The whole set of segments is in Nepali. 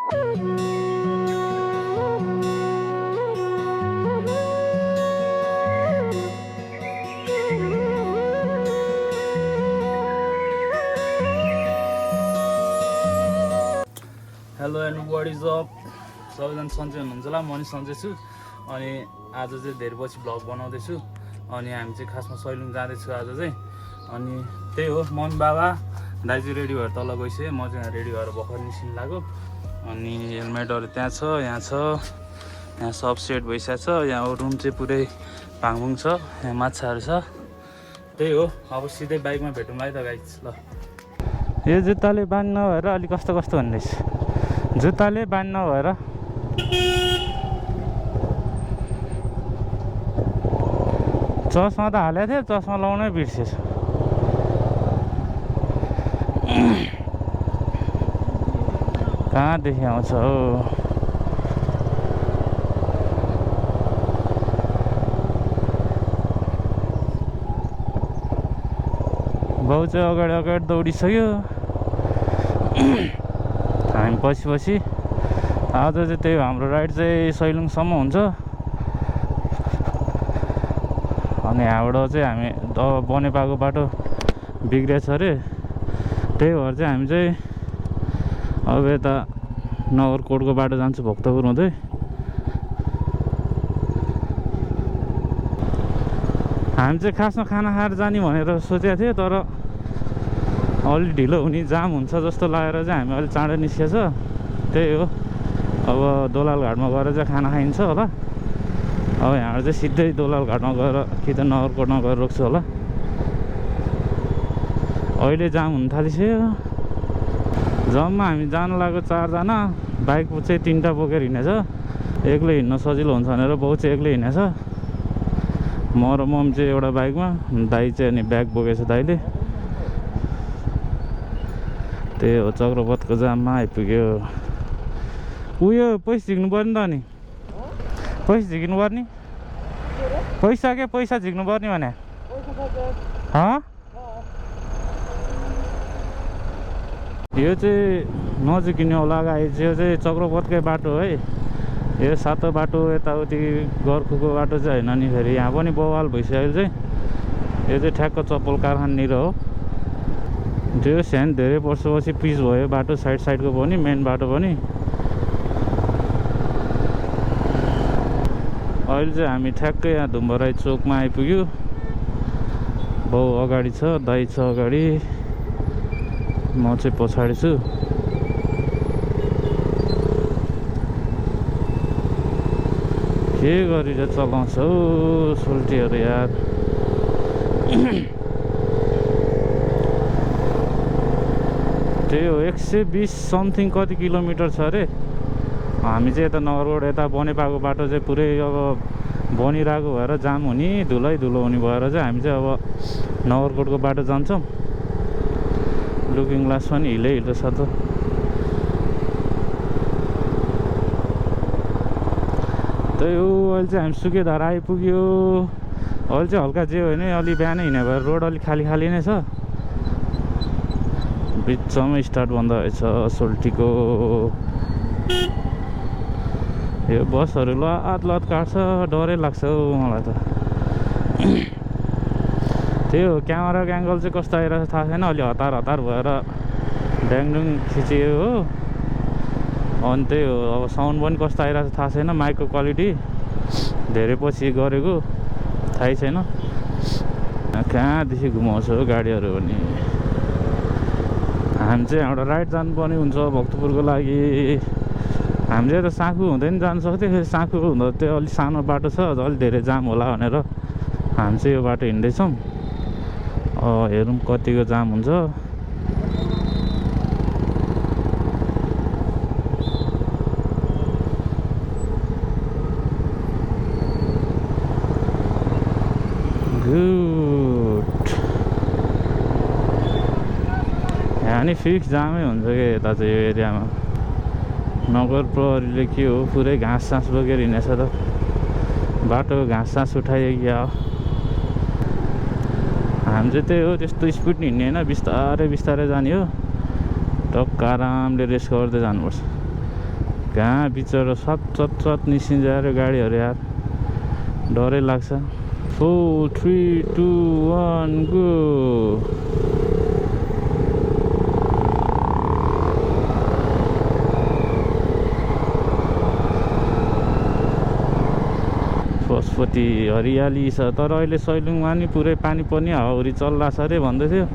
Hello and what is up, सबैजना सन्चै हुनुहुन्छ होला। म पनि सन्चै छु। अनि आज चाहिँ धेरै पछि भ्लग बनाउँदैछु। अनि हामी चाहिँ खासमा सैलुङ जाँदैछु आज चाहिँ। अनि त्यही हो, मम्मी बाबा दाइजु रेडी भएर तल गइसक्यो। म चाहिँ यहाँ रेडी भएर भर्खर निस्किनु लाग्यो। अनि हेलमेटहरू त्यहाँ छ, यहाँ सब सेट भइसकेको छ। यहाँ रुम चाहिँ पुरै भाङभुङ छ, यहाँ माछाहरू छ। त्यही हो, अब सिधै बाइकमा भेटौँला है त गाइज। ल, यो जुत्ताले बानी नभएर अलिक कस्तो कस्तो भन्दैछ। जुत्ताले बानी नभएर चस्मा त हालेको थियो, चस्मा लाउनै बिर्सेछ। कहाँदेखि आउँछ हो? बाउ चाहिँ अगाडि अगाडि दौडिसक्यो, हामी पछि। आज चाहिँ त्यही हाम्रो राइड चाहिँ सैलुङसम्म हुन्छ। अनि यहाँबाट चाहिँ हामी बनेपाको बाटो बिग्रेछ अरे, त्यही भएर चाहिँ हामी चाहिँ अब यता नगरकोटको बाटो जान्छु, भक्तपुर हुँदै। हामी चाहिँ खासमा खाना खाएर जाने भनेर सोचेको थियो, तर अलि ढिलो हुने, जाम हुन्छ जस्तो लागेर चाहिँ हामी अलिक चाँडो निस्केछ। त्यही हो, अब दोलाल घाटमा गएर चाहिँ खाना खाइन्छ होला। अब यहाँबाट चाहिँ सिधै दोलाल घाटमा गएर कि त नगरकोटमा गएर रोक्छु होला। अहिले जाम हुन थालिसक्यो। जम्मा हामी जानु लाग्यो 4 जना। बाइक चाहिँ 3टा बोकेर हिँडेछ। एक्लै हिँड्न सजिलो हुन्छ भनेर बाउ चाहिँ एक्लै हिँडेछ। म र मम चाहिँ एउटा बाइकमा, दाइ चाहिँ अनि ब्याग बोकेछ दाइले। त्यही हो, चक्रपथको जाममा आइपुग्यो। उयो पैसा झिक्नु पर्ने त, अनि पैसा झिक्नु पर्ने, पैसा के पैसा झिक्नु पर्ने भने यो चाहिँ नजिकिने होला गाइस। यो चाहिँ चक्रपथकै बाटो है। यो सातो बाटो, यताउति गर्खुको बाटो चाहिँ होइन नि। फेरि यहाँ पनि बवाल भइसक्यो चाहिँ। यो चाहिँ ठ्याक्क चप्पल कारखानानिर हो। त्यो सानो धेरै वर्षपछि पिच भयो बाटो, साइडको पनि, मेन बाटो पनि। अहिले चाहिँ हामी ठ्याक्कै यहाँ धुम्बराई चोकमा आइपुग्यो। बाउ अगाडि छ, दाइ छ अगाडि, म चाहिँ पछाडि छु। के गरेर चलाउँछ हौ सोल्टीहरू यार। त्यही हो, 120 समथिङ कति किलोमिटर छ अरे। हामी चाहिँ यता नगरकोट यता बनेपाको बाटो चाहिँ पुरै अब बनिरहेको भएर जाम हुने, धुलो हुने भएर चाहिँ हामी चाहिँ अब नगरकोटको बाटो जान्छौँ। लुकिङ ग्लास पनि हिलो छ त। त्यही हो, अहिले चाहिँ हामी सुकेधारा आइपुग्यो। अहिले चाहिँ हल्का जे हो भने अलि बिहानै हिँड्यो भएर रोड अलिक खाली नै छ। बिचमा स्टार्ट बन्द रहेछ सोल्टीको। यो बसहरू लत काट्छ, डरै लाग्छ हौ मलाई त। त्यही हो, क्यामेराको एङ्गल चाहिँ कस्तो आइरहेको थाहा छैन। अलि हतार भएर ड्याङडुङ खिचियो हो। अनि त्यही हो, अब साउन्ड पनि कस्तो आइरहेको थाहा छैन। माइकको क्वालिटी धेरै पछि गरेको, थाहै छैन। कहाँदेखि घुमाउँछ हो गाडीहरू पनि। हामी चाहिँ यहाँबाट राइड जानुपर्ने हुन्छ भक्तपुरको लागि। हामी चाहिँ त साँखु हुँदै नि जानु सक्थ्यो। फेरि साँखु हुँदा त्यो अलिक सानो बाटो छ, अलिक धेरै जाम होला भनेर हामी चाहिँ यो बाटो हिँड्दैछौँ। हेरौँ कतिको जाम हुन्छ। गुड, यहाँ नि फिक्स जामै हुन्छ क्या यता चाहिँ यो एरियामा। नगर प्रहरीले के हो, पुरै घाँस सास बोकेर हिँडेछ त। बाटो घाँस सास उठाइयो क्या। हामी चाहिँ त्यही हो, त्यस्तो स्पिड हिँड्ने होइन, बिस्तारै जाने हो। टक्क आरामले रेस गर्दै जानुपर्छ। कहाँ बिचरा सत निस्किन्छ यार गाडीहरू यार, डरै लाग्छ। 4 3 2 1 गो। पशुपति हरियाली छ, तर अहिले सैलुङमा नि पुरै पानी पर्ने हावाहुरी चल्ला छ अरे भन्दै थियो।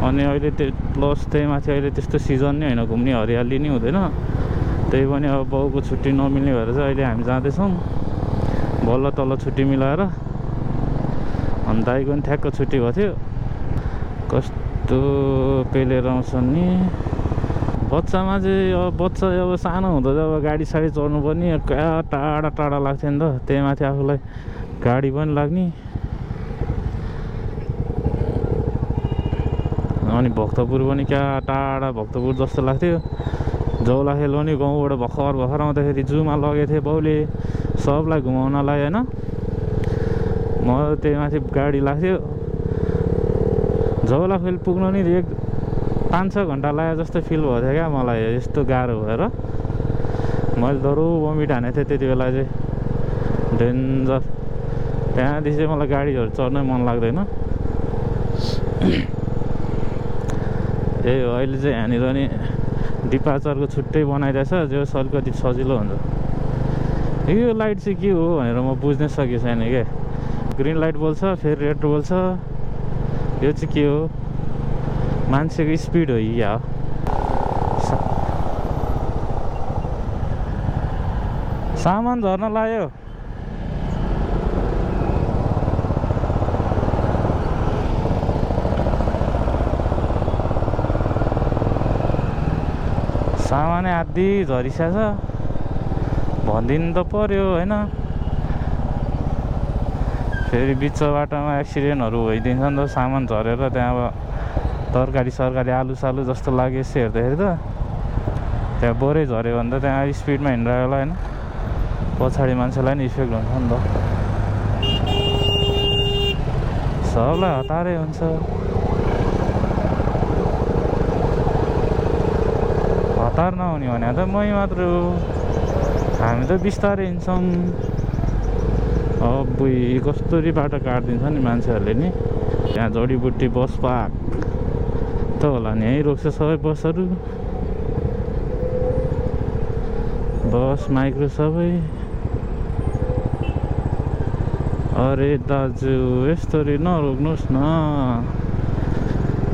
अनि अहिले प्लस त्यही माथि अहिले त्यस्तो सिजन नै होइन, घुम्ने हरियाली नै हुँदैन। त्यही पनि अब बाउको छुट्टी नमिल्ने भएर चाहिँ अहिले हामी जाँदैछौँ बल्ल तल्ल छुट्टी मिलाएर। अनि दाइको पनि ठ्याक्क छुट्टी भएको थियो। कस्तो पेलेर आउँछन् नि बच्चामा चाहिँ। अब बच्चा अब सानो हुँदा चाहिँ अब गाडी साडी चढ्नु पर्ने क्या टाढा टाढा लाग्थ्यो नि त, त्यही माथि आफूलाई गाडी पनि लाग्ने। अनि भक्तपुर पनि क्या टाढा भक्तपुर जस्तो लाग्थ्यो। जौलाखेल पनि गाउँबाट भर्खर आउँदाखेरि जूमा लगेको थिएँ बाउले सबलाई घुमाउनलाई होइन। म त्यही माथि गाडी लाग्थ्यो। जौलाखेल पुग्नु नि 5-6 घन्टा लाग्यो जस्तो फिल भएको थियो क्या मलाई, यस्तो गाह्रो भएर। मैले डह्रो वमिट हानेको थिएँ त्यति बेला चाहिँ, डेन्जर। त्यहाँदेखि चाहिँ मलाई गाडीहरू चढ्नै मन लाग्दैन। त्यही हो, अहिले चाहिँ यहाँनिर नि डिपार्चरको छुट्टै बनाइरहेछ जो अलिकति सजिलो हुन्छ। यो लाइट चाहिँ के हो भनेर म बुझ्नै सकेको छैन क्या। ग्रिन लाइट बोल्छ फेरि रेड बोल्छ, यो चाहिँ के हो? मान्छेको स्पिड हो या सामान झर्न लाग्यो। सामानै आदि झरिसकेछ, भनिदिनु त पर्यो होइन। फेरि बिच बाटोमा एक्सिडेन्टहरू भइदिन्छ नि त, सामान झरेर त्यहाँ अब तरकारी सरकारी आलु सालु जस्तो लाग्यो यसो हेर्दाखेरि त। त्यहाँ बोरै झऱ्यो भने त त्यहाँ स्पिडमा हिँडिरहेको होला होइन, पछाडि मान्छेलाई नि इफेक्ट हुन्छ नि त, सबलाई हतारै हुन्छ। हतार नहुने भने त मै मात्र हो, हामी त बिस्तारै हिँड्छौँ। अब कस्तरी बाटो काटिदिन्छ नि मान्छेहरूले नि। त्यहाँ जडीबुट्टी बस पार्क त होला नि, यहीँ रोक्छ सबै बसहरू, बस माइक्रो सबै। अरे दाजु यस्तरी नरोक्नुहोस् न,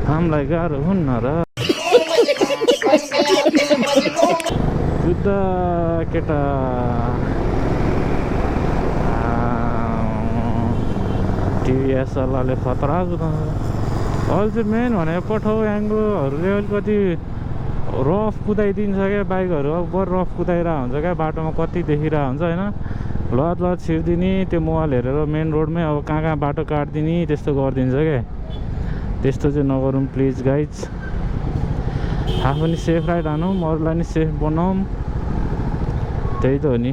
हामीलाई गाह्रो हुन्न र। जुत्ता केटा टिभीएसवालाले खतरा अहिले चाहिँ मेन भनेको पठाउ एङ्ग्लोहरूले अलिकति रफ कुदाइदिन्छ क्या बाइकहरू। अब बर रफ कुदाइरहेको हुन्छ क्या, बाटोमा कति देखिरहेको हुन्छ होइन। लत छिर्दिने त्यो मोबाइल हेरेर मेन रोडमै अब कहाँ बाटो काटिदिने त्यस्तो गरिदिन्छ क्या। त्यस्तो चाहिँ नगरौँ प्लिज गाइज। आफू नि सेफ राइड हानौँ, अरूलाई नि सेफ बनाऊँ, त्यही त हो नि।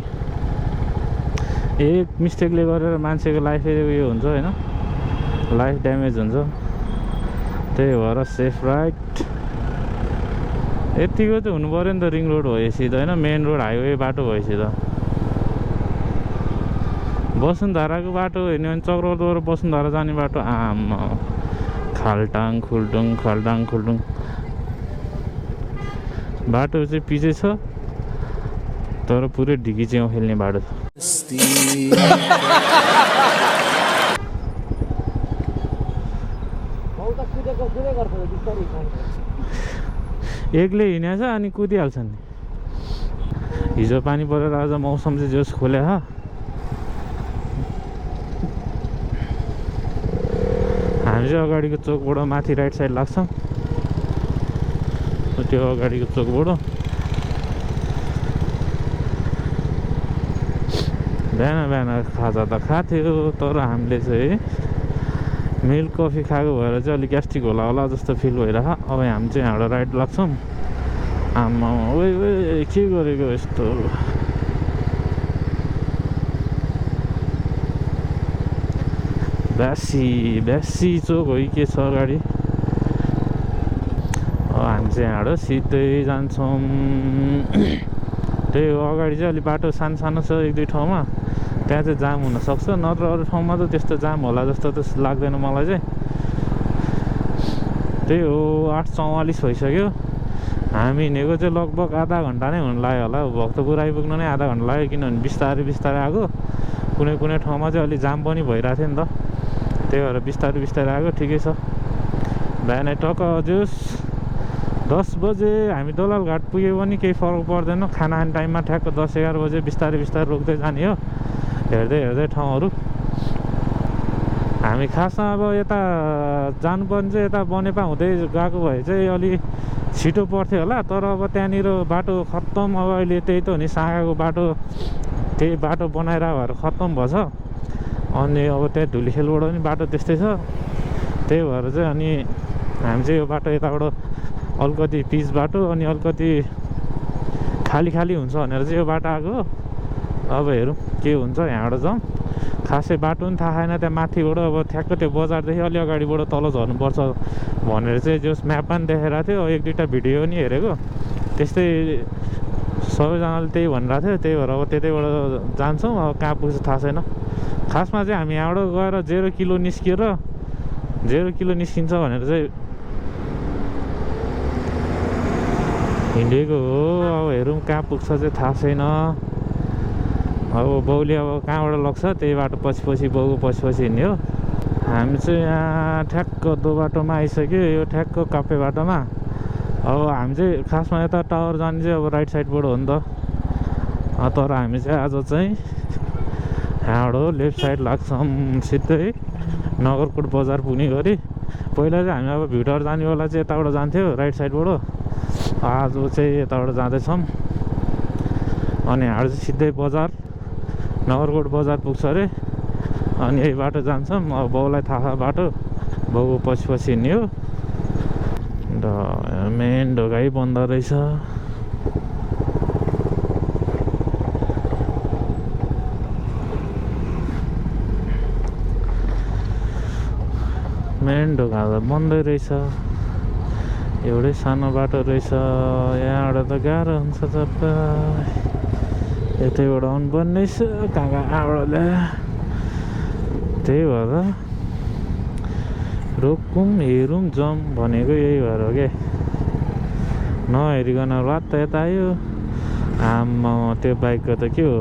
एक मिस्टेकले गरेर मान्छेको लाइफ उयो हुन्छ होइन, लाइफ ड्यामेज हुन्छ। त्यही भएर सेफ राइड। यतिको चाहिँ हुनु पऱ्यो नि त, रिङ रोड भएपछि त होइन, मेन रोड हाइवे बाटो भएपछि त। वसुन्धराको बाटो हेर्ने भने चक्रधर वसुन्धरा जाने बाटो आमा खाल्टाङ खुल्टुङ बाटो चाहिँ पिछे छ, तर पुरै ढिकी च्याउ खेल्ने बाटो छ। एक्लै हिँडेछ अनि कुदिहाल्छ नि। हिजो पानी परेर आज मौसम चाहिँ जोस खोले हा। हामी चाहिँ अगाडिको चोकबाट माथि राइट साइड लाग्छौँ, त्यो अगाडिको चोकबाट। बिहान खाजा त खाथ्यो, तर हामीले चाहिँ मिल्क कफी खाएको भएर चाहिँ अलिक ग्यास्ट्रिक होला जस्तो फिल भइरह। अब हामी चाहिँ यहाँबाट राइड लाग्छौँ। आमा ओए के गरेको यस्तो। ब्यासी चोक हो के छ अगाडि। अब हामी चाहिँ यहाँबाट सिधै जान्छौँ त्यही हो अगाडि चाहिँ अलि बाटो सानो सानो छ एक दुई ठाउँमा त्यहाँ चाहिँ जाम हुनसक्छ नत्र अरू ठाउँमा त त्यस्तो जाम होला जस्तो त लाग्दैन मलाई चाहिँ त्यही हो 8:44 भइसक्यो हामी हिँडेको चाहिँ लगभग आधा घन्टा नै हुन लाग्यो होला भक्तपुर आइपुग्नु नै आधा घन्टा लाग्यो किनभने बिस्तारै बिस्तारै आएको कुनै कुनै ठाउँमा चाहिँ अलि जाम पनि भइरहेको थियो नि त त्यही भएर बिस्तारै बिस्तारै आएको ठिकै छ बिहानै टक्क जोस् 10 बजे हामी दलाल घाट पुग्यो भने केही फरक पर्दैन खाना खाने टाइममा ठ्याक्क 10-11 बजे बिस्तारै बिस्तारै रोक्दै जाने हो हेर्दै हेर्दै ठाउँहरू हामी खासमा अब यता जानुपर्ने चाहिँ यता बनेपा हुँदै गएको भए चाहिँ अलि छिटो पर्थ्यो होला तर अब त्यहाँनिर बाटो खत्तम अब अहिले त्यही त हो नि सागाको बाटो त्यही बाटो बनाएर भएर खत्तम भएछ अनि अब त्यहाँ धुलीखेलबाट पनि बाटो त्यस्तै छ त्यही भएर चाहिँ अनि हामी चाहिँ यो बाटो यताबाट अलिकति पिच बाटो अनि अलिकति खाली खाली हुन्छ भनेर चाहिँ यो बाटो आएको अब हेरौँ के हुन्छ यहाँबाट जाउँ खासै बाटो पनि थाहा छैन त्यहाँ माथिबाट अब ठ्याक्क त्यो बजारदेखि अलि अगाडिबाट तल झर्नुपर्छ भनेर चाहिँ जस म्यापमा पनि देखाइरहेको थियो एक दुईवटा भिडियो पनि हेरेको त्यस्तै सबैजनाले त्यही भनिरहेको थियो त्यही भएर अब त्यतैबाट जान्छौँ अब कहाँ पुग्छ थाहा छैन खासमा चाहिँ हामी यहाँबाट गएर 0 किलो निस्किएर 0 किलो निस्किन्छ भनेर चाहिँ हिँडेको हो अब हेरौँ कहाँ पुग्छ चाहिँ थाहा छैन अब बाउले अब कहाँबाट लग्छ त्यही बाटो पछि बाउको पछि हिँड्ने हो हामी चाहिँ यहाँ ठ्याक्क दो बाटोमा आइसक्यो यो ठ्याक्क काप्पे बाटोमा अब हामी चाहिँ खासमा यता टावर जाने चाहिँ अब राइट साइडबाट हो नि त तर हामी चाहिँ आज चाहिँ यहाँबाट लेफ्ट साइड लाग्छौँ सिधै नगरकोट बजार पुग्ने गरी पहिला चाहिँ हामी अब भिटर जाने बेला चाहिँ यताबाट जान्थ्यो राइट साइडबाट आज चाहिँ यताबाट जाँदैछौँ अनि यहाँबाट चाहिँ सिधै बजार नगरकोट बजार पुग्छ अरे अनि यही बाटो जान्छौँ अब बाउलाई थाहा छ बाटो बाउको पछि हिँड्ने हो अन्त मेन ढोकाइ बन्द रहेछ मेन ढोका त बन्दै रहेछ एउटै सानो बाटो रहेछ यहाँबाट त गाह्रो हुन्छ जब यतैबाट आउनु पर्ने रहेछ कहाँ कहाँबाट त्यही भएर रोकौँ हेरौँ जाउँ भनेको यही भएर हो क्या नहेरिकन रात त यता आयो आम्मा त्यो बाइकको त के हो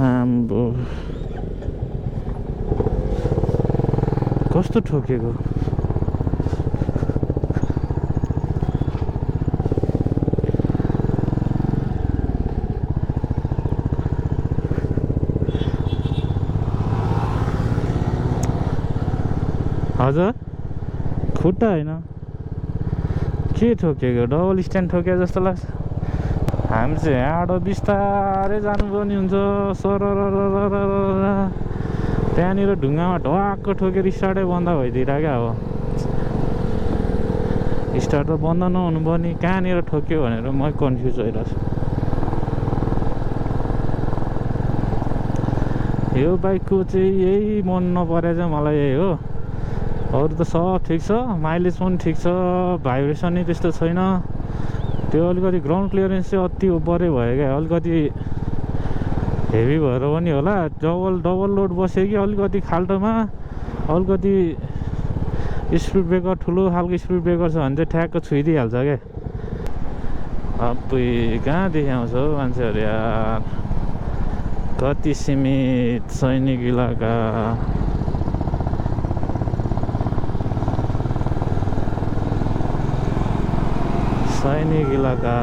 आम्बो कस्तो ठोकेको हजुर खुट्टा होइन के ठोकेको डबल स्ट्यान्ड ठोके जस्तो लाग्छ हामी चाहिँ यहाँबाट बिस्तारै जानुपर्ने हुन्छ सरर त्यहाँनिर ढुङ्गामा ढक्क ठोकेर स्टार्टै बन्द भइदिएर क्या अब स्टार्ट त बन्द नहुनु पर्ने कहाँनिर ठोक्यो भनेर म कन्फ्युज भइरहेको छु यो बाइकको चाहिँ यही मन नपरे चाहिँ मलाई यही हो अरू त सब ठिक छ माइलेज पनि ठिक छ भाइब्रेसन नै त्यस्तो छैन त्यो अलिकति ग्राउन्ड क्लियरेन्स चाहिँ अति ओभरै भयो क्या अलिकति हेभी भएर पनि होला डबल लोड बस्यो कि अलिकति खाल्टोमा अलिकति स्पिड ब्रेकर ठुलो खालको स्पिड ब्रेकर छ भने चाहिँ ठ्याक्क छुइदिइहाल्छ क्या अब कहाँ देखाउँछ हौ मान्छेहरू यार कति सीमित सैनिक इलाका सैनिक इलाका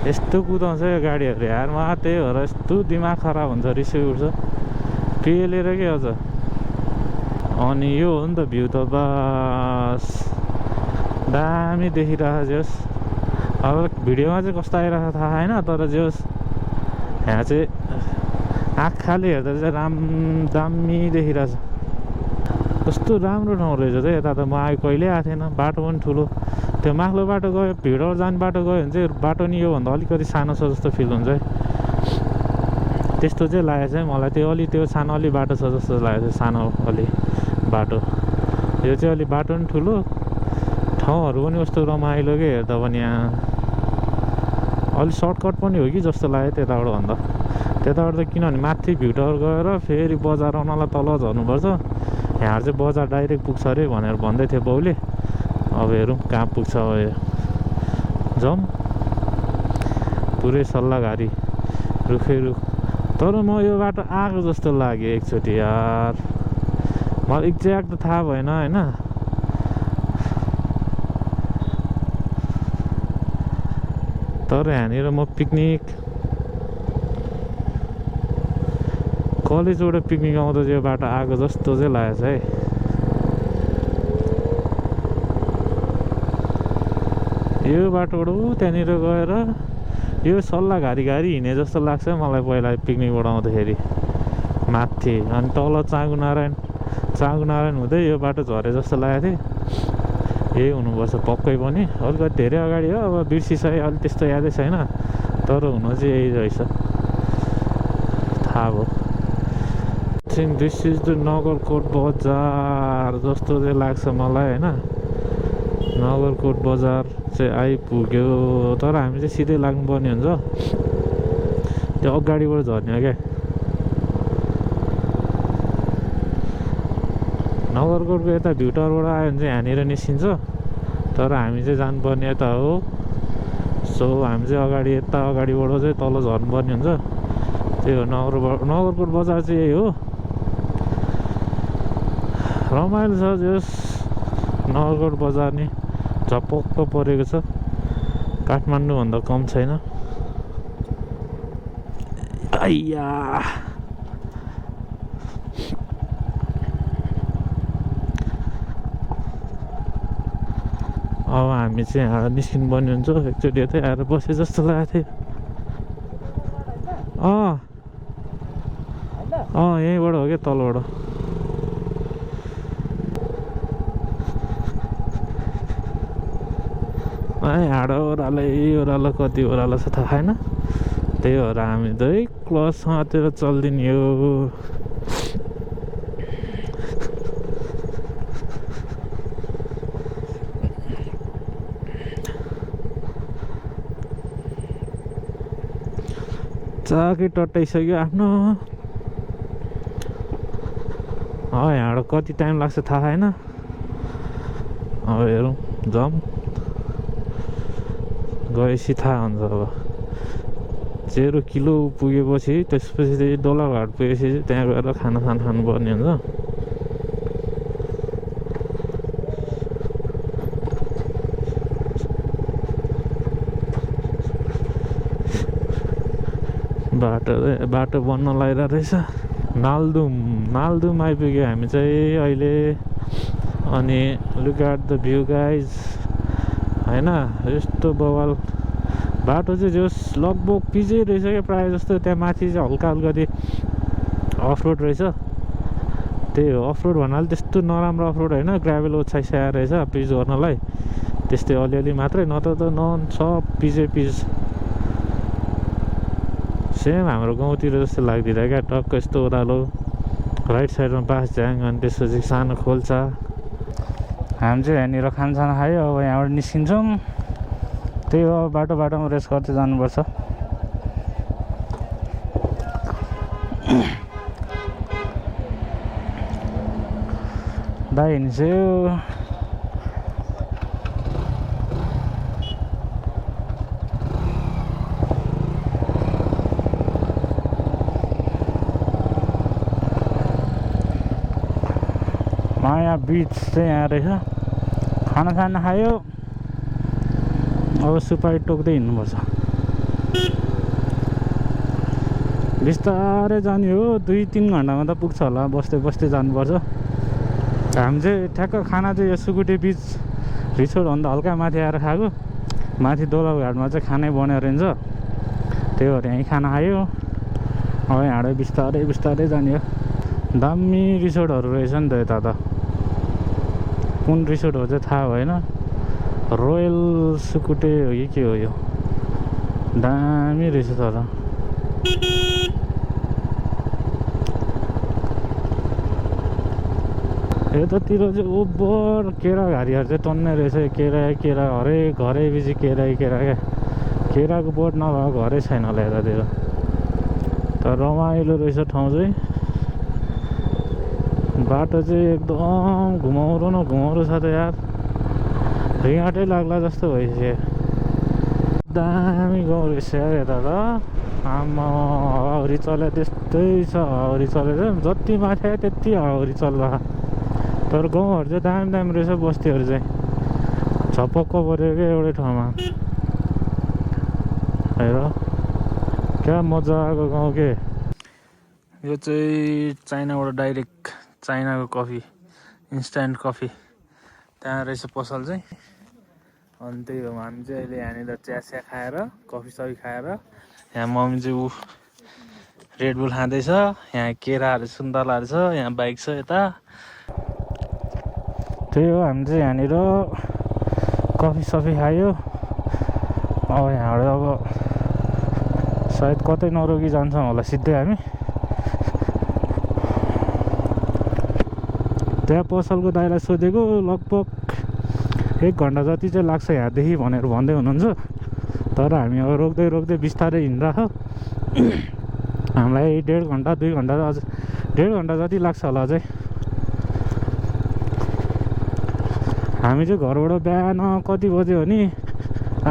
यस्तो कुदाउँछ यो गाडीहरू यार म त्यही भएर यस्तो दिमाग खराब हुन्छ रिसै उठ्छ पेलेर के अझ अनि यो हो नि त भ्यू त बस दामी देखिरहेको जोस् अब भिडियोमा चाहिँ कस्तो आइरहेको थाहा छैन तर जोस् यहाँ चाहिँ आँखाले हेर्दा चाहिँ दामी देखिरहेछ कस्तो राम्रो ठाउँ रहेछ त यता त म कहिल्यै आएको थिएन बाटो पनि ठुलो त्यो माथिल्लो बाटो गयो भिडबाट जाने बाटो गयो भने चाहिँ बाटो नि योभन्दा अलिकति सानो छ जस्तो फिल हुन्छ है त्यस्तो चाहिँ लागेको छ है मलाई। त्यो सानो अलि बाटो छ जस्तो लागेको छ, सानो अलि बाटो। यो चाहिँ अलि बाटो पनि ठुलो, ठाउँहरू पनि कस्तो रमाइलो के हेर्दा पनि। यहाँ अलि सर्टकट पनि हो कि जस्तो लाग्यो त्यताबाट भन्दा। त्यताबाट त किनभने माथि भ्यू टावर गएर फेरि बजार आउनलाई तल झर्नुपर्छ। यहाँ चाहिँ बजार डाइरेक्ट पुग्छ अरे भनेर भन्दै थियो बाउले। अब हेरौँ कहाँ पुग्छ। अब जाउँ, पुरै सल्लाहघारी रुखै रुख। तर म यो बाटो आएको जस्तो लाग्यो एकचोटि यार, मलाई एक्ज्याक्ट त थाहा भएन होइन। तर यहाँनिर म पिकनिक, कलेजबाट पिकनिक आउँदा चाहिँ यो बाटो आएको जस्तो चाहिँ लागेको छ है। यो बाटोबाट त्यहाँनिर गएर यो सल्लाहघारी हिँडे जस्तो लाग्छ मलाई पहिला पिकनिकबाट आउँदाखेरि माथि। अनि तल चाँगुनारायण हुँदै यो बाटो झरे जस्तो लागेको थियो। यही हुनुपर्छ पक्कै पनि। अलिकति धेरै अगाडि हो, अब बिर्सिसक्यो, अलिक त्यस्तो यादै छैन। तर हुनु चाहिँ यही रहेछ, थाहा भयो। दिस इज द नगरकोट बजार जस्तो चाहिँ लाग्छ मलाई होइन। नगरकोट बजार चाहिँ आइपुग्यो, तर हामी चाहिँ सिधै लाग्नुपर्ने हुन्छ। त्यो अगाडिबाट झर्ने हो क्या। नगरकोटको यता भ्यू टावरबाट आयो भने चाहिँ यहाँनिर निस्किन्छ, तर हामी चाहिँ जानुपर्ने यता हो। सो हामी चाहिँ यता अगाडिबाट चाहिँ तल झर्नुपर्ने हुन्छ। त्यही हो नगरकोट बजार चाहिँ यही हो। रमाइलो छ जस नगरकोट बजार नि, झपक्क परेको छ, काठमाडौँभन्दा कम छैन। आइया अब हामी चाहिँ यहाँ निस्किनु पर्ने हुन्छ। एकचोटि यतै आएर बसे जस्तो लागेको थियो। यहीँबाट हो क्या, तलबाट। ओह्रालो कति ओह्रालो छ थाहा छैन। त्यही भएर हामी चाहिँ क्लसतिर चलिदिने हो। चाकै टट्टाइसक्यो आफ्नो। यहाँबाट कति टाइम लाग्छ थाहा छैन। अब हेरौँ, जाउँ, गएपछि थाहा हुन्छ। अब 0 किलो पुगेपछि त्यसपछि चाहिँ डोलाघाट पुगेपछि त्यहाँ गएर खाना खानुपर्ने हुन्छ। बाटो बन्न लागिरहेको रहेछ। नालदुम आइपुग्यो हामी चाहिँ अहिले। अनि look at the view guys होइन। यस्तो बवाल बाटो चाहिँ जोस् लगभग पिजै रहेछ क्या प्रायः जस्तो। त्यहाँ माथि चाहिँ हल्का अलिकति अफरोड रहेछ। त्यही हो, अफरोड भन्नाले त्यस्तो नराम्रो अफरोड होइन, ग्राभल ओछ्याइसकेको रहेछ पिच गर्नलाई। त्यस्तै अलिअलि मात्रै, नत्र त सब पिजै पिज। सेम हाम्रो गाउँतिर जस्तो लाग्दिरहेको क्या, टक्क यस्तो ओह्रालो। राइट साइडमा बाँसझ्याङ, अनि त्यसपछि सानो खोल्सा। हामी चाहिँ यहाँनिर खानसाना खायो। अब यहाँबाट निस्किन्छौँ। त्यही हो, बाटोमा रेस्ट गर्दै जानुपर्छ। दाइ हिँड्छ्यो। माया बिच चाहिँ यहाँ रहेछ। खाना खायो। अब सुपारी टोक्दै हिँड्नुपर्छ। बिस्तारै जाने हो, 2-3 घन्टामा त पुग्छ होला। बस्दै जानुपर्छ। हामी चाहिँ ठ्याक्क खाना चाहिँ यो सुकुटे बिच रिसोर्टभन्दा हल्का माथि आएर खाएको। माथि दोलाघाटमा चाहिँ खानै बन्यो रहेछ। त्यही भएर यहीँ खाना खायो। अब यहाँबाट बिस्तारै जाने हो। दामी रिसोर्टहरू रहेछ नि त यता त। कुन रिसोर्ट हो चाहिँ थाहा भएन। रोयल सुकुटे हो कि के हो यो, दामी रहेछ तर। यतातिर चाहिँ ओभर केरा घारीहरू चाहिँ टन्ने रहेछ केरा हरेक घरै पछि केरा क्या केराको बोट नभएको घरै छैन होला यतातिर तर रमाइलो रहेछ ठाउँ चाहिँ बाटो चाहिँ एकदम घुमाउरो छ त यार रिङाटै लाग्ला जस्तो भइसक्यो दामी गाउँ रहेछ यार यता त आमा हावाहुरी चले त्यस्तै छ हावाहुरी चलेर जति माथि आयो त्यति हावाहुरी चल्ला तर गाउँहरू चाहिँ दामी दामी रहेछ बस्तीहरू चाहिँ छपक्क पऱ्यो क्या एउटै ठाउँमा हेर क्या मजाको गाउँ के यो चाहिँ चाइनाबाट डाइरेक्ट चाइनाको कफी इन्स्ट्यान्ट कफी त्यहाँ रहेछ पसल चाहिँ अनि त्यही हो हामी चाहिँ अहिले यहाँनिर चिया खाएर कफी सफी खाएर यहाँ मम्मी चाहिँ ऊ रेडबुल खाँदैछ यहाँ केराहरू सुन्तलाहरू छ यहाँ बाइक छ यता त्यही हो हामी चाहिँ यहाँनिर कफी सफी खायो अब यहाँबाट अब सायद कतै नरोकी जान्छौँ होला सिधै हामी त्यहाँ पसलको दाइलाई सोधेको लगभग 1 घन्टा जति चाहिँ लाग्छ यहाँदेखि भनेर भन्दै हुनुहुन्छ तर हामी अब रोक्दै बिस्तारै हिँडिरहेको हामीलाई 1.5 घन्टा 2 घन्टा अझ 1.5 घन्टा जति लाग्छ होला अझै हामी चाहिँ घरबाट बिहान कति बज्यो भने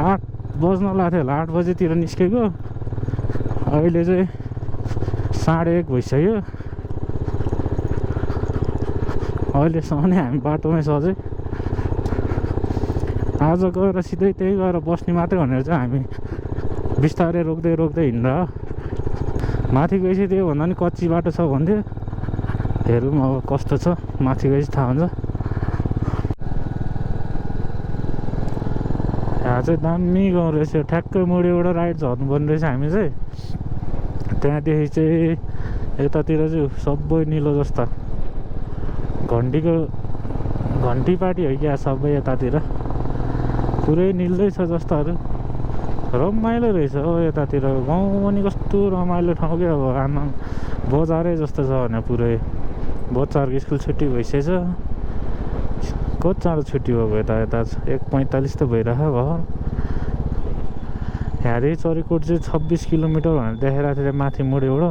8 बज्न लाग्थ्यो होला 8 बजेतिर निस्केको अहिले चाहिँ 1:30 भइसक्यो अहिलेसम्म नै हामी बाटोमै छ अझै आज गएर सिधै त्यही गएर बस्ने मात्रै भनेर चाहिँ हामी बिस्तारै रोक्दै हिँड्दा माथि गएपछि त्यो भन्दा नि कच्ची बाटो छ भन्थ्यो हेरौँ अब कस्तो छ माथि गएपछि थाहा हुन्छ यहाँ चाहिँ दामी गाउँ रहेछ ठ्याक्कै मुडीबाट राइट झर्नुपर्ने रहेछ हामी चाहिँ त्यहाँदेखि चाहिँ यतातिर चाहिँ सबै निलो जस्ता घन्टीपाटी हो क्या सबै यतातिर पुरै निल्दै छ जस्ताहरू रमाइलो रहेछ हो यतातिर गाउँ पनि कस्तो रमाइलो ठाउँ क्या अब आमा बजारै जस्तो छ भने पुरै बच्चाहरूको स्कुल छुट्टी भइसकेछ कति चाँडो छुट्टी भएको यता 1:45 त भइरहेको भयो यहाँदेखि चरीकोट चाहिँ 26 किलोमिटर भनेर देखाइरहेको थियो माथि मुडीबाट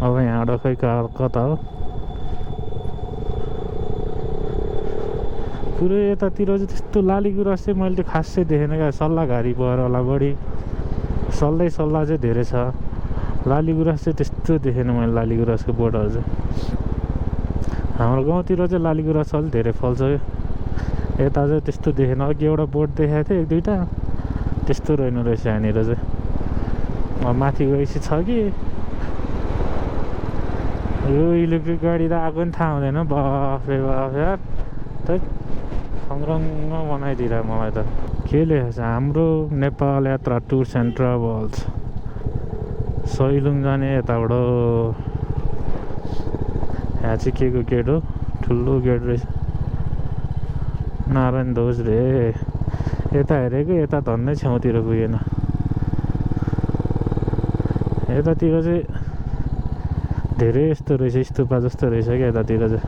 अब यहाँबाट खै कता हो पुरै यतातिर चाहिँ त्यस्तो लालीगुराँस चाहिँ मैले त्यो खास चाहिँ देखेन क्या सल्लाहघारी भएर होला बढी सल्लाह चाहिँ धेरै छ लालीगुराँस चाहिँ त्यस्तो देखेन मैले लालीगुराँसको बोटहरू चाहिँ हाम्रो गाउँतिर चाहिँ लालीगुराँस अलिक धेरै फल्छ यता चाहिँ त्यस्तो देखेन अघि एउटा बोट देखाएको थियो 1-2टा त्यस्तो रहेन रहेछ यहाँनिर चाहिँ माथि गएपछि छ कि यो इलेक्ट्रिक गाडी त आएको पनि थाहा हुँदैन बाफ यार त सङ्ग्रङ्ग बनाइदिएर मलाई त के लेखेको छ हाम्रो नेपाल यात्रा टुर्स एन्ड ट्राभल्स सैलुङ जाने यताबाट यहाँ चाहिँ के को गेट हो ठुलो गेट रहेछ नारायण ध्वज रे यता हेरेको यता धन्नै छेउतिर पुगेन यतातिर चाहिँ धेरै यस्तो रहेछ स्तुपा जस्तो रहेछ क्या यतातिर चाहिँ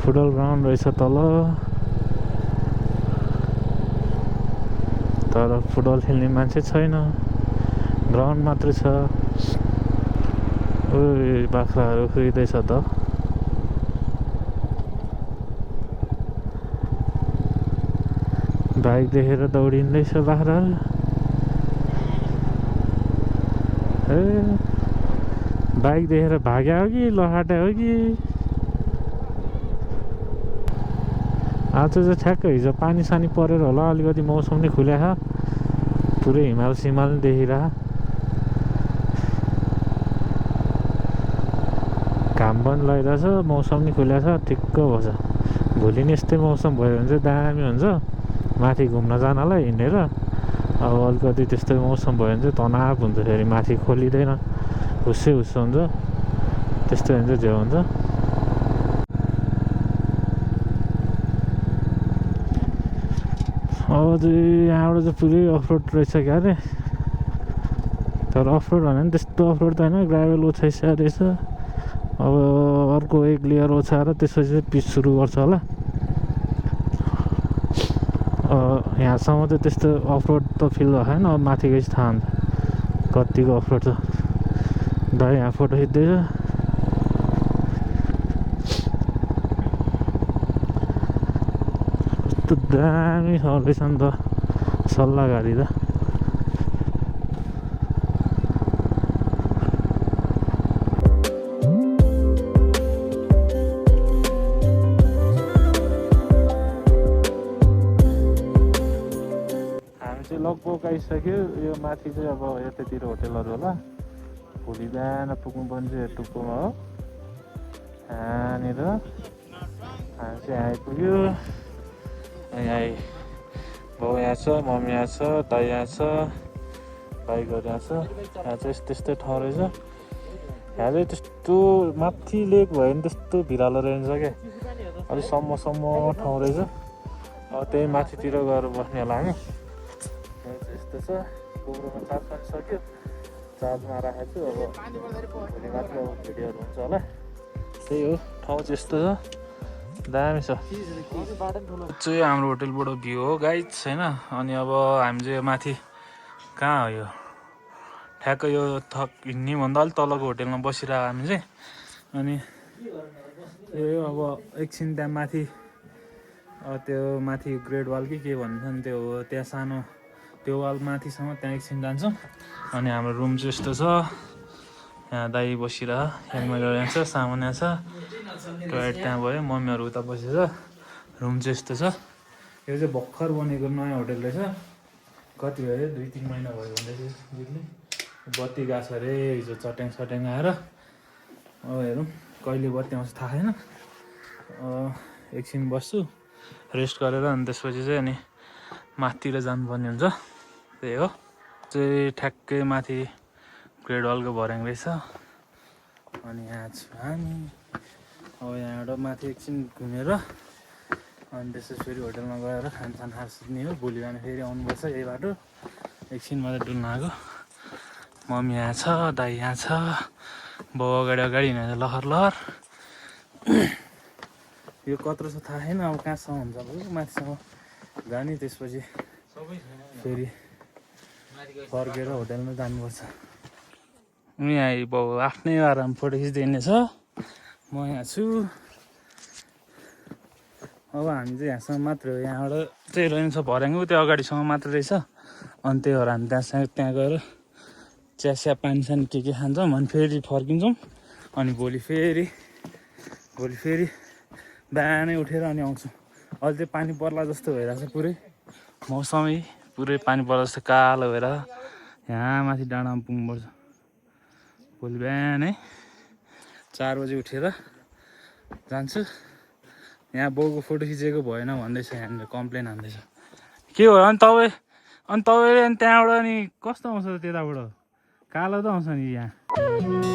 फुटबल ग्राउन्ड रहेछ तल तर फुटबल खेल्ने मान्छे छैन ग्राउन्ड मात्रै छ ओइ बाख्राहरू खुइँदैछ त बाइक देखेर दौडिँदैछ बाख्राहरू ए बाइक देखेर भाग्या हो कि लखाटे हो कि आज चाहिँ ठ्याक्कै हिजो पानी सानी परेर होला अलिकति मौसम नै खुल्या छ पुरै हिमाल सिमाल देखिरह घाम पनि लगाइरहेछ मौसम नै खुल्या छ ठिक्क भएछ भोलि नै यस्तै मौसम भयो भने चाहिँ दामी हुन्छ माथि घुम्न जानलाई हिँडेर अब अलिकति त्यस्तै मौसम भयो भने चाहिँ तनाव हुन्छ फेरि माथि खोलिँदैन हुस्सै हुस्सो हुन्छ त्यस्तो भने चाहिँ झ्याउ हुन्छ अब चाहिँ यहाँबाट चाहिँ पुरै अफरोड रहेछ क्या अरे तर अफरोड भने पनि त्यस्तो अफरोड त होइन ग्राभल ओछ्याइसकेको रहेछ अब अर्को एक लेयर ओछ्याएर त्यसपछि चाहिँ पिच सुरु गर्छ होला। यहाँसम्म चाहिँ त्यस्तो अफरोड त फिल भएन, अब माथि गएपछि थाहा हुन्छ कतिको अफरोड छ। दाइ यहाँ फोटो खिच्दैछ। कस्तो दामी छ रहेछ नि त सल्लाह गाडी त। लगभग आइसक्यो। यो माथि चाहिँ अब यतातिर होटेलहरू होला। भोलि बिहान पुग्नुपर्ने चाहिँ टुप्पोमा हो। यहाँनिर हामी चाहिँ आइपुग्यो। यहाँ बाउ यहाँ छ, मम्मी यहाँ छ, दाइ यहाँ छ, बाइकहरू यहाँ छ। यहाँ चाहिँ त्यस्तै ठाउँ रहेछ। यहाँ चाहिँ त्यस्तो माथि लेक भयो भने त्यस्तो भिरालो रहन्छ क्या, अलिक सम्म ठाउँ रहेछ। अब त्यही माथितिर गएर बस्ने होला हामी। यस्तो छ। गोब्रोमा चार्ज पनि सक्यो, चार्जमा राखेको छु। अब भोलि मात्र अब भिडियोहरू हुन्छ होला। त्यही हो, ठाउँ चाहिँ यस्तो छ, दामी छ। चाहिँ हाम्रो होटेलबाट भ्यू हो गाइज होइन। अनि अब हामी चाहिँ माथि कहाँ हो यो, ठ्याक्कै यो हिँड्नेभन्दा अलिक तलको होटेलमा बसिरहेको हामी चाहिँ। अनि यो अब एकछिन त्यहाँ माथि त्यो माथि ग्रेट वाल कि के भन्छ नि त्यो हो, त्यहाँ सानो त्यो वाल माथिसम्म त्यहाँ एकछिन जान्छौँ। अनि हाम्रो रुम चाहिँ यस्तो छ। यहाँ दाइ बसिरह, हेलमेटहरू यहाँ छ, सामान यहाँ छ, टोयलेट त्यहाँ भयो, मम्मीहरू उता बसेछ। रुम चाहिँ यस्तो छ। यो चाहिँ भर्खर बनेको नयाँ होटेल रहेछ। कति भयो अरे 2-3 महिना भयो भन्दैछ बुझ्ने। बत्ती गएको छ अरे हिजो चट्याङ आएर। अब हेरौँ कहिले बत्ती आउँछ थाहा छैन। एकछिन बस्छु रेस्ट गरेर, अनि त्यसपछि चाहिँ अनि माथितिर जानुपर्ने हुन्छ। त्यही हो चाहिँ ठ्याक्कै माथि ग्रेट वालको भर्याङ रहेछ। अनि यहाँ छु हामी। अब यहाँबाट माथि एकछिन घुमेर अनि त्यसपछि फेरि होटेलमा गएर खानसान खाएर सुत्ने हो। भोलि बिहान फेरि आउनुपर्छ यही बाटो। एकछिन मात्रै डुल्न आएको। मम्मी यहाँ छ, दाइ यहाँ छ, बाउ अगाडि हिँडेर लहर। यो कत्रो छ थाहा छैन, अब कहाँसम्म हुन्छ अब माथिसम्म जाने, त्यसपछि फेरि फर्केर होटेलमा जानुपर्छ। यहाँ बाउ आफ्नै आराम फोटो खिच्दै छ, म यहाँ छु। अब हामी चाहिँ यहाँसम्म मात्रै हो। यहाँबाट चाहिँ रहेछ भर्याङ, त्यो अगाडिसम्म मात्रै रहेछ। अनि त्यही भएर हामी त्यहाँ गएर चिया पानी के खान्छौँ, अनि फेरि फर्किन्छौँ। अनि भोलि फेरि बिहानै उठेर अनि आउँछौँ। अहिले चाहिँ पानी पर्ला जस्तो भइरहेछ, पुरै मौसमै पुरै पानी पर्ला जस्तो कालो भएर यहाँ माथि डाँडामा पुग्नुपर्छ। भोलि बिहानै 4 बजी उठेर जान्छु। यहाँ बाउको फोटो खिचेको भएन भन्दैछ, यहाँनिर कम्प्लेन हान्दैछ। के हो अनि तपाईँले त्यहाँबाट अनि कस्तो आउँछ त्यताबाट? कालो त आउँछ नि यहाँ।